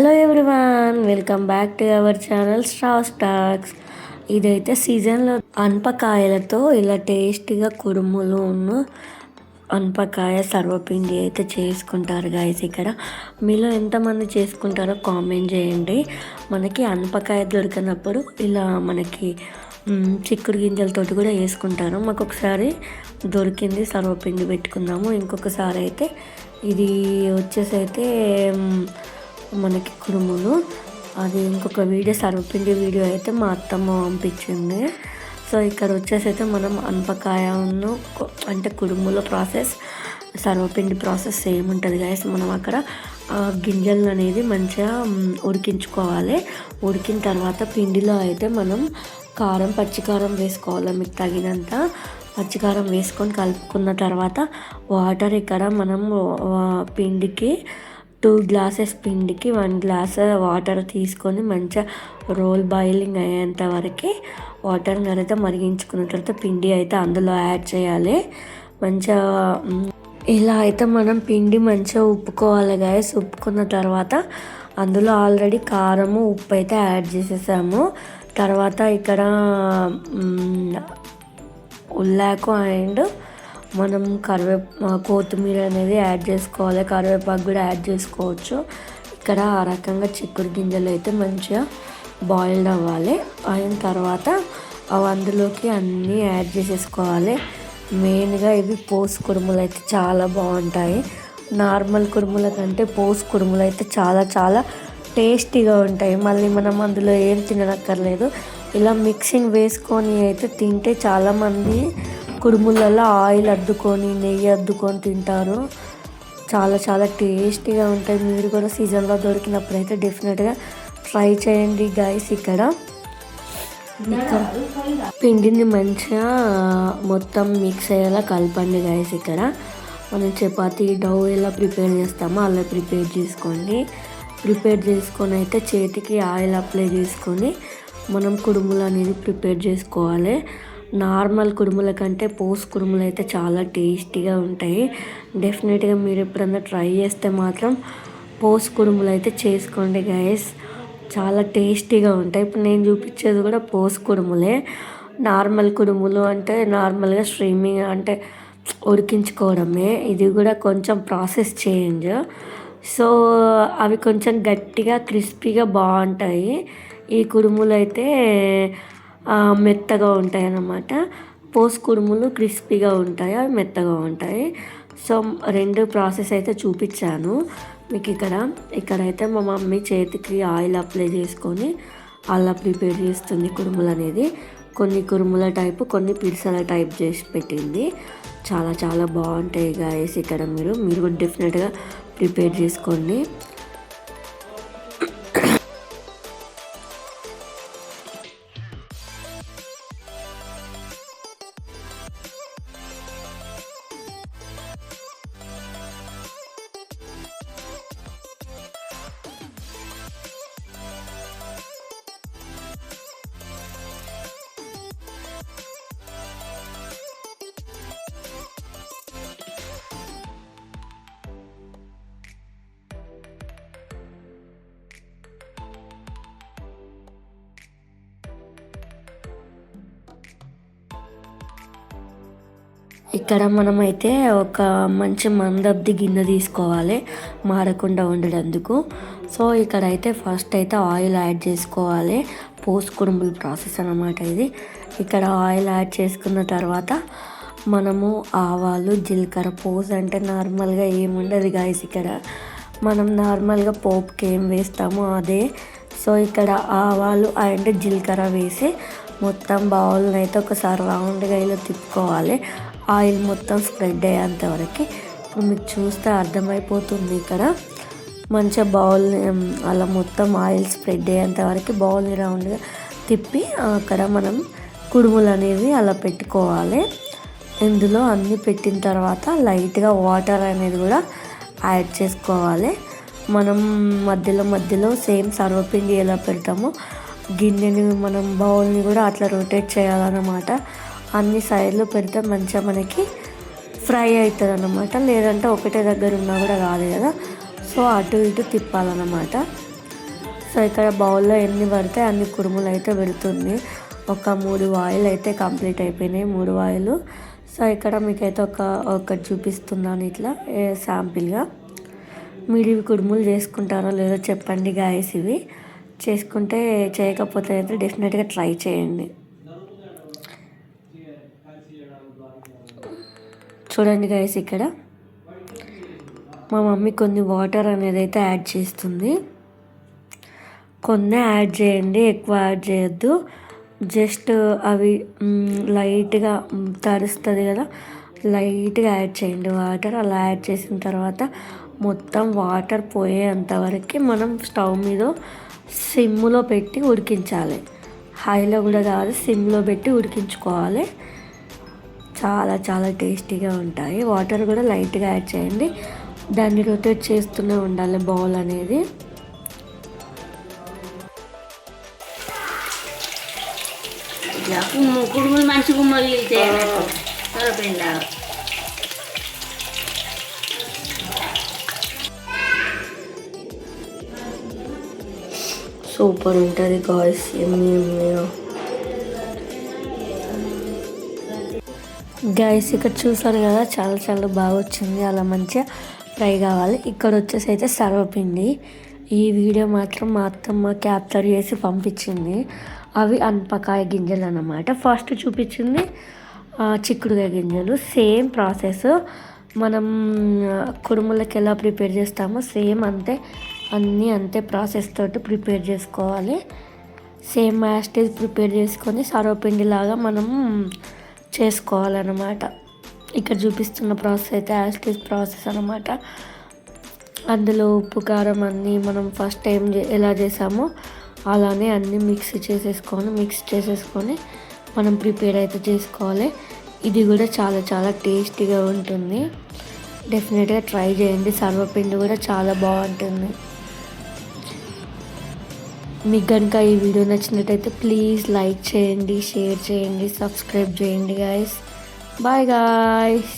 Hello everyone, welcome back to our channel star stocks. ఇదైతే సీజన్లో అనపకాయలతో ఇలా టేస్టీగా కుడుములు అనపకాయ సర్వపిండి అయితే చేసుకుంటారు గాయస్. ఇక్కడ మీలో ఎంతమంది చేసుకుంటారో కామెంట్ చేయండి. మనకి అనపకాయ దొరికినప్పుడు ఇలా మనకి చిక్కుడు గింజలతోటి కూడా వేసుకుంటారు. మాకు ఒకసారి దొరికింది, సర్వపిండి పెట్టుకున్నాము. ఇంకొకసారి అయితే ఇది వచ్చేసి అయితే మనకి కుడుములు, అది ఇంకొక వీడియో సర్వపిండి వీడియో అయితే మా అత్తమ్మ పంపించింది. సో ఇక్కడ వచ్చేసి అయితే మనం అనపకాయను అంటే కుడుముల ప్రాసెస్, సర్వపిండి ప్రాసెస్ సేమ్ ఉంటుంది గాయస్. మనం అక్కడ గింజలు అనేది మంచిగా ఉడికించుకోవాలి. ఉడికిన తర్వాత పిండిలో అయితే మనం కారం, పచ్చికారం వేసుకోవాలి. మీకు తగినంత పచ్చికారం వేసుకొని కలుపుకున్న తర్వాత వాటర్, ఇక్కడ మనం పిండికి 2 గ్లాసెస్ పిండికి 1 గ్లాస్ వాటర్ తీసుకొని మంచిగా రోల్ బాయిలింగ్ అయ్యేంత వరకు వాటర్ అయితే మరిగించుకున్న తర్వాత పిండి అయితే అందులో యాడ్ చేయాలి. మంచిగా ఇలా అయితే మనం పిండి మంచిగా ఉప్పుకోవాలి గాయస్. ఉప్పుకున్న తర్వాత అందులో ఆల్రెడీ కారము, ఉప్పు అయితే యాడ్ చేసేసాము. తర్వాత ఇక్కడ ఉల్లాకు అండ్ మనం కొత్తిమీర అనేది యాడ్ చేసుకోవాలి. కరివేపాకు కూడా యాడ్ చేసుకోవచ్చు. ఇక్కడ ఆ రకంగా చిక్కుడు గింజలు అయితే మంచిగా బాయిల్డ్ అవ్వాలి. అయిన తర్వాత అందులోకి అన్నీ యాడ్ చేసేసుకోవాలి. మెయిన్గా ఇవి పోసు కుడుములు అయితే చాలా బాగుంటాయి. నార్మల్ కుడుముల కంటే పోసు కుడుములు అయితే చాలా చాలా టేస్టీగా ఉంటాయి. మళ్ళీ మనం అందులో ఏం తిననక్కర్లేదు. ఇలా మిక్సింగ్ వేసుకొని అయితే తింటే చాలామంది కుడుములలో ఆయిల్ అద్దుకొని, నెయ్యి అద్దుకొని తింటారు. చాలా చాలా టేస్టీగా ఉంటాయి. మీరు కూడా సీజన్లో దొరికినప్పుడు అయితే డెఫినెట్గా ట్రై చేయండి గాయస్. ఇక్కడ పిండిని మంచిగా మొత్తం మిక్స్ అయ్యేలా కలపండి గాయస్. ఇక్కడ మనం చపాతీ డౌ ఎలా ప్రిపేర్ చేస్తామో అలా ప్రిపేర్ చేసుకోండి. ప్రిపేర్ చేసుకొని అయితే చేతికి ఆయిల్ అప్లై చేసుకొని మనం కుడుములు అనేది ప్రిపేర్ చేసుకోవాలి. నార్మల్ కుడుముల కంటే పోసు కుడుములు అయితే చాలా టేస్టీగా ఉంటాయి. డెఫినెట్గా మీరు ఎప్పుడన్నా ట్రై చేస్తే మాత్రం పోసు కుడుములు అయితే చేసుకోండి గాయస్. చాలా టేస్టీగా ఉంటాయి. ఇప్పుడు నేను చూపించేది కూడా పోసు కుడుములే. నార్మల్ కుడుములు అంటే నార్మల్గా స్ట్రీమింగ్ అంటే ఉడికించుకోవడమే. ఇది కూడా కొంచెం ప్రాసెస్ చేంజ్. సో అవి కొంచెం గట్టిగా క్రిస్పీగా బాగుంటాయి. ఈ కుడుములు అయితే మెత్తగా ఉంటాయి అన్నమాట. పోసు కుడుములు క్రిస్పీగా ఉంటాయి, అవి మెత్తగా ఉంటాయి. సో 2 ప్రాసెస్ అయితే చూపించాను మీకు. ఇక్కడైతే మా మమ్మీ చేతికి ఆయిల్ అప్లై చేసుకొని అలా ప్రిపేర్ చేస్తుంది కుడుములు అనేది. కొన్ని కుడుముల టైపు, కొన్ని పిడిసల టైప్ చేసి పెట్టింది. చాలా చాలా బాగుంటాయి గాయస్. ఇక్కడ మీరు కూడా డెఫినెట్గా ప్రిపేర్ చేసుకోండి. ఇక్కడ మనమైతే ఒక మంచి మందబ్ది గిన్నె తీసుకోవాలి మాడకుండా ఉండేందుకు. సో ఇక్కడైతే ఫస్ట్ అయితే ఆయిల్ యాడ్ చేసుకోవాలి. పోసు కుడుముల ప్రాసెస్ అన్నమాట ఇది. ఇక్కడ ఆయిల్ యాడ్ చేసుకున్న తర్వాత మనము ఆవాలు, జీలకర్ర, పోసు అంటే నార్మల్గా ఏముండదు గాయస్. ఇక్కడ మనం నార్మల్గా పోపుకి ఏం వేస్తామో అదే. సో ఇక్కడ ఆవాలు అండ్ జీలకర్ర వేసి మొత్తం బౌల్ని అయితే ఒకసారి రౌండ్గా ఇలా తిప్పుకోవాలి. ఆయిల్ మొత్తం స్ప్రెడ్ అయ్యేంత వరకు. ఇప్పుడు మీకు చూస్తే అర్థమైపోతుంది. ఇక్కడ మంచిగా బౌల్ని అలా మొత్తం ఆయిల్ స్ప్రెడ్ అయ్యేంత వరకు బౌల్ని రౌండ్గా తిప్పి అక్కడ మనం కుడుములు అనేవి అలా పెట్టుకోవాలి. ఇందులో అన్నీ పెట్టిన తర్వాత లైట్గా వాటర్ అనేది కూడా యాడ్ చేసుకోవాలి. మనం మధ్యలో సేమ్ సర్వపిండి ఎలా పెడతామో గిన్నెని మనం బౌల్ని కూడా అట్లా రొటేట్ చేయాలన్నమాట. అన్ని సైడ్లు పెడితే మంచిగా మనకి ఫ్రై అవుతుంది అన్నమాట. లేదంటే ఒకటే దగ్గర ఉన్నా కూడా కాదు కదా. సో అటు ఇటు తిప్పాలన్నమాట. సో ఇక్కడ బౌల్లో ఎన్ని పడితే అన్ని కుడుములు అయితే పెడుతుంది. ఒక 3 వాయిల్ అయితే కంప్లీట్ అయిపోయినాయి, 3 వాయిలు. సో ఇక్కడ మీకైతే ఒకటి చూపిస్తున్నాను ఇట్లా శాంపిల్గా. మీరు ఇవి కుడుములు చేసుకుంటారో లేదో చెప్పండి గాయస్. ఇవి చేసుకుంటే చేయకపోతే అయితే డెఫినెట్గా ట్రై చేయండి. చూడండి గాయస్, ఇక్కడ మా మమ్మీ కొన్ని వాటర్ అనేది అయితే యాడ్ చేస్తుంది. కొన్ని యాడ్ చేయండి, ఎక్కువ యాడ్ చేయొద్దు. జస్ట్ అవి లైట్గా తడుస్తుంది కదా, లైట్గా యాడ్ చేయండి వాటర్. అలా యాడ్ చేసిన తర్వాత మొత్తం వాటర్ పోయేంత వరకు మనం స్టవ్ మీద సిమ్లో పెట్టి ఉడికించాలి. హైలో కూడా కాదు, సిమ్లో పెట్టి ఉడికించుకోవాలి. చాలా చాలా టేస్టీగా ఉంటాయి. వాటర్ కూడా లైట్గా యాడ్ చేయండి. దాన్ని రొటేట్ చేస్తూనే ఉండాలి బౌల్ అనేది. కుడుములు మంచి గుమ్మలు సరిపోయిందా? సూపర్ ఉంటుంది గాయ్స్, గైస్ ఇక్కడ చూసాను కదా, చాలా చాలా బాగా వచ్చింది. అలా మంచిగా ఫ్రై కావాలి. ఇక్కడ వచ్చేసి అయితే సర్వపిండి. ఈ వీడియో మాత్రం మా అత్తమ్మ క్యాప్చర్ చేసి పంపించింది. అవి అనపకాయ గింజలు అన్నమాట. ఫస్ట్ చూపించింది చిక్కుడుకాయ గింజలు. సేమ్ ప్రాసెస్ మనం కుడుములకి ఎలా ప్రిపేర్ చేస్తామో సేమ్ అంతే, అన్నీ అంతే ప్రాసెస్ తోటి ప్రిపేర్ చేసుకోవాలి. సేమ్ యాస్టేజ్ ప్రిపేర్ చేసుకొని సర్వపిండిలాగా మనం చేసుకోవాలన్నమాట. ఇక్కడ చూపిస్తున్న ప్రాసెస్ అయితే యాస్టేజ్ ప్రాసెస్ అన్నమాట. అందులో ఉప్పు కారం అన్నీ మనం ఫస్ట్ టైం ఎలా చేసామో అలానే అన్నీ మిక్స్ చేసేసుకొని మనం ప్రిపేర్ అయితే చేసుకోవాలి. ఇది కూడా చాలా చాలా టేస్టీగా ఉంటుంది. డెఫినెట్గా ట్రై చేయండి. సర్వపిండి కూడా చాలా బాగుంటుంది. మీకు కనుక ఈ వీడియో నచ్చినట్టయితే ప్లీజ్ లైక్ చేయండి, షేర్ చేయండి, సబ్స్క్రైబ్ చేయండి గాయస్. Bye guys.